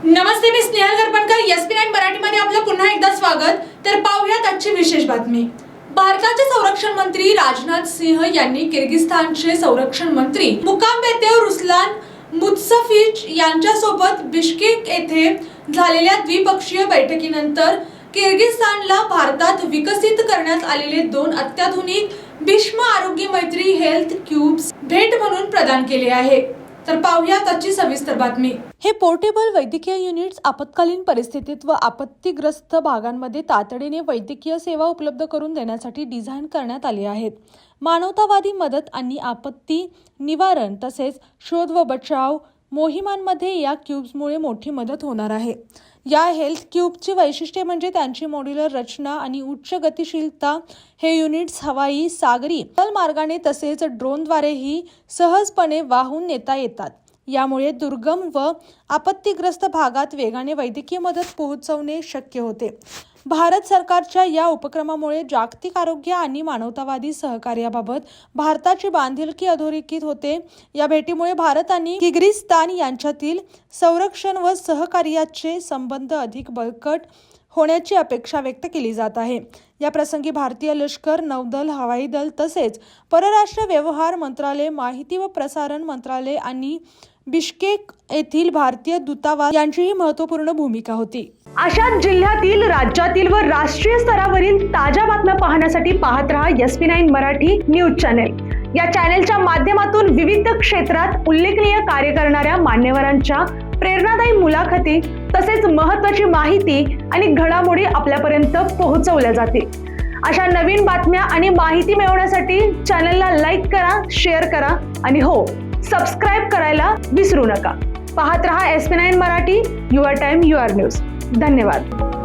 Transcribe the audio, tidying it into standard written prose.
नमस्ते, मी Snehal गरपणकर. SP9 मराठीमध्ये आपलं पुन्हा एकदा स्वागत. तर पाहूयात आजची विशेष बातमी. भारताचे संरक्षण मंत्री राजनाथ सिंह यांनी किर्गिस्तानचे संरक्षण मंत्री मुकामबेतेव रुसलान मुत्सफिच यांच्यासोबत बिश्केक येथे झालेल्या द्विपक्षीय बैठकीनंतर किर्गिस्तानला भारतात विकसित करण्यात आलेले 2 अत्याधुनिक भीष्म आरोग्य मैत्री हेल्थ क्यूब्स भेट म्हणून प्रदान केले आहे. तर पाहूयात आजची सविस्तर बातमी. हे पोर्टेबल वैद्यकीय युनिट्स आपत्कालीन परिस्थितीत व आपत्तीग्रस्त भागांमध्ये तातडीने वैद्यकीय सेवा उपलब्ध करून देण्यासाठी डिझाईन करण्यात आले आहेत. मानवतावादी मदत आणि आपत्ती निवारण तसेच शोध व बचाव मोहिमांमध्ये या क्यूब्समुळे मोठी मदत होणार आहे. या हेल्थ क्यूबची वैशिष्ट्ये म्हणजे त्यांची मॉड्युलर रचना आणि उच्च गतिशीलता. हे युनिट्स हवाई, सागरी, जल मार्गाने तसेच ड्रोनद्वारेही सहजपणे वाहून नेता येतात. यामुळे दुर्गम व आपत्तीग्रस्त भागात वेगाने वैद्यकीय मदत पोहोचवणे शक्य होते. भारत सरकारच्या या उपक्रमामुळे जागतिक आरोग्य आणि मानवतावादी सहकार्याबाबत भारताची बांधिलकी अधोरेखित होते. या भेटीमुळे भारत आणि किर्गिझस्तान यांच्यातील संरक्षण व सहकार्याचे संबंध अधिक बळकट होण्याची अपेक्षा व्यक्त केली जात आहे. या प्रसंगी भारतीय लष्कर, नौदल, हवाई दल तसेच परराष्ट्र व्यवहार मंत्रालय, माहिती व प्रसारण मंत्रालय आणि बिश्केक येथील भारतीय दूतावास यांचीही महत्त्वपूर्ण भूमिका होती. अशाच जिल्ह्यातील, राज्यातील व राष्ट्रीय स्तरावरील ताज्या बातम्या पाहण्यासाठी पाहत रहा SP9 मराठी न्यूज चॅनेल. या चॅनेलच्या माध्यमातून विविध क्षेत्रात उल्लेखनीय कार्य करणाऱ्या मान्यवरांच्या प्रेरणादायी मुलाखती तसेच महत्त्वाची माहिती आणि घडामोडी आपल्यापर्यंत पोहोचवल्या जातील. अशा नवीन बातम्या आणि माहिती मिळवण्यासाठी चॅनेलला लाईक करा, शेअर करा आणि हो, सबस्क्राईब करायला विसरू नका. पाहत रहा SP9 Marathi, your time your news. धन्यवाद.